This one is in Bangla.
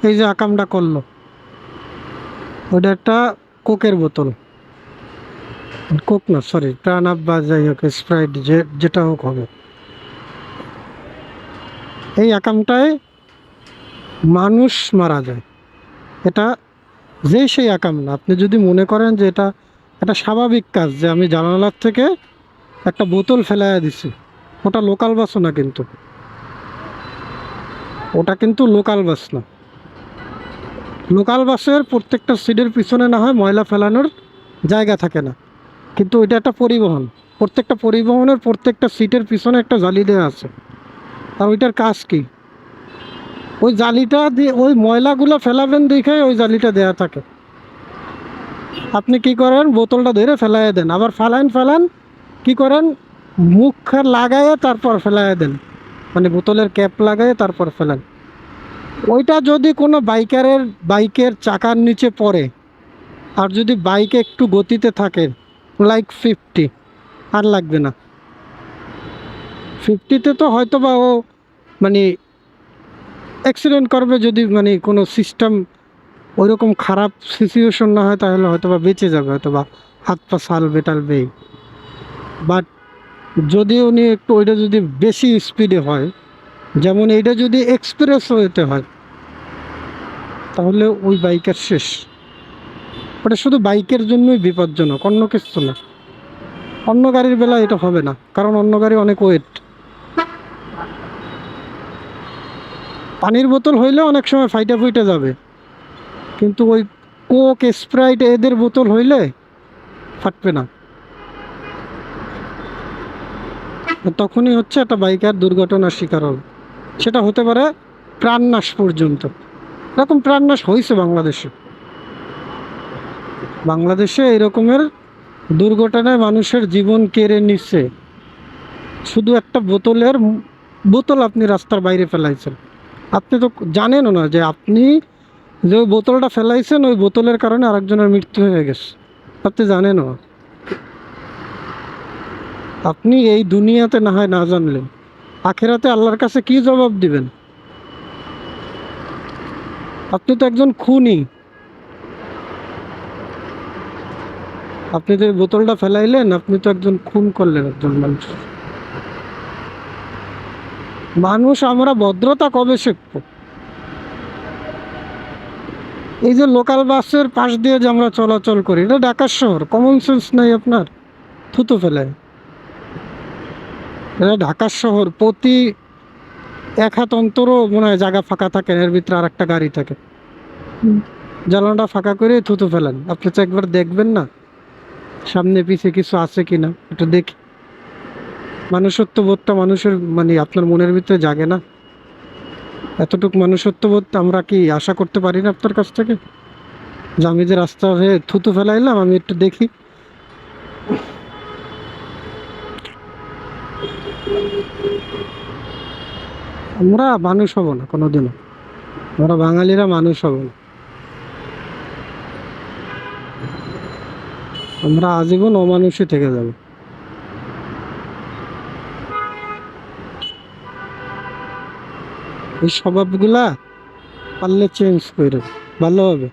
এই যে আকামটা করলো, ওটা একটা কোকের বোতল, কোক না সরি, প্রাণ আপ বা যাই হোক স্প্রাইট, যেটা হোক হবে। এই আকামটায় মানুষ মারা যায়। এটা যেই সেই আকাম না। আপনি যদি মনে করেন যে এটা একটা স্বাভাবিক কাজ, যে আমি জানালার থেকে একটা বোতল ফেলাইয়া দিছি, ওটা লোকাল বাসও না, কিন্তু ওটা কিন্তু লোকাল বাস না। লোকাল বাসের প্রত্যেকটা সিটের পিছনে না হয় ময়লা ফেলানোর জায়গা থাকে না, কিন্তু ওইটা একটা পরিবহন। প্রত্যেকটা পরিবহনের প্রত্যেকটা সিটের পিছনে একটা জালি দেওয়া আছে। আর ওইটার কাজ কি? ওই জালিটা দিয়ে ওই ময়লাগুলো ফেলাবেন দেখে ওই জালিটা দেয়া থাকে। আপনি কি করেন, বোতলটা ধরে ফেলাইয়া দেন, আবার ফেলান কি করেন, মুখ লাগাইয়ে তারপর ফেলাইয়া দেন, মানে বোতলের ক্যাপ লাগাইয়ে তারপর ফেলান। ওইটা যদি কোনো বাইকের চাকার নিচে পড়ে, আর যদি বাইকে একটু গতিতে থাকে, লাইক 50, আর লাগবে না। 50-তে তো হয়তো বা ও মানে অ্যাক্সিডেন্ট করবে, যদি মানে কোনো সিস্টেম ওইরকম খারাপ সিচুয়েশন না হয়, তাহলে হয়তো বা বেঁচে যাবে, হয়তো বা হাত পা সালবে টালবে। বাট যদি উনি একটু ওইটা যদি বেশি স্পিডে হয়, যেমন এইটা যদি এক্সপ্রেস ওয়েতে হয়, তাহলে ওই বাইকের শেষ। ওটা শুধু বাইকের জন্যই বিপজ্জনক, অন্য কিছু না। অন্য গাড়ির বেলায় এটা হবে না, কারণ অন্য গাড়ি অনেক ওয়েট। পানির বোতল হইলে অনেক সময় ফুইটে যাবে, কিন্তু ওই কোক স্প্রাইট এদের বোতল হইলে ফাটবে না। তখনই হচ্ছে একটা বাইকার দুর্ঘটনার শিকার হবে। সেটা হতে পারে প্রাণনাশ পর্যন্ত। এরকম প্রাণনাশ হয়েছে বাংলাদেশে এরকমের দুর্ঘটনায় মানুষের জীবন কেড়ে নিচ্ছে, শুধু একটা বোতল আপনি রাস্তার বাইরে ফেলাইছেন। আপনি তো জানেনও না যে আপনি যে ওই বোতলটা ফেলাইছেন, ওই বোতলের কারণে আরেকজনের মৃত্যু হয়ে গেছে, আপনি জানেনও। আপনি এই দুনিয়াতে না হয় না জানলেন, আখেরাতে আল্লাহর কাছে কি জবাব দিবেন? আপনি তো একজন খুনি। আপনি যে বোতলটা ফেলাইলেন, আপনি তো একজন খুন করলেন একজন মানুষ। আমরা ভদ্রতা কবে শিখব? এই যে লোকাল বাসের পাশ দিয়ে যে আমরা চলাচল করি, এটা ঢাকার শহর, কমন সেন্স নাই আপনার? থুতু ফেলায়। এটা ঢাকার শহর, প্রতি 1 হাত অন্তরও মনে হয় জায়গা ফাঁকা থাকে, এর ভিতরে আর একটা গাড়ি থাকে। জানালাটা ফাঁকা করে থুতু ফেলেন। আপনি তো একবার দেখবেন না সামনে পিছে কিছু আছে কিনা, একটু দেখি। মানুষত্ববোধটা মানুষের মানে আপনার মনের ভিতরে জাগে না? এতটুকু মানুষত্ববোধ আমরা কি আশা করতে পারি না আপনার কাছ থেকে, যে আমি যে রাস্তা হয়ে থুতু ফেলাইলাম, আমি একটু দেখি? আমরা মানুষ হব না কোনোদিনও, আমরা বাঙালিরা মানুষ হব না। আমরা আজীবন অমানুষই থেকে যাব। এই স্বভাবগুলা পারলে চেঞ্জ করে ভালো হবে।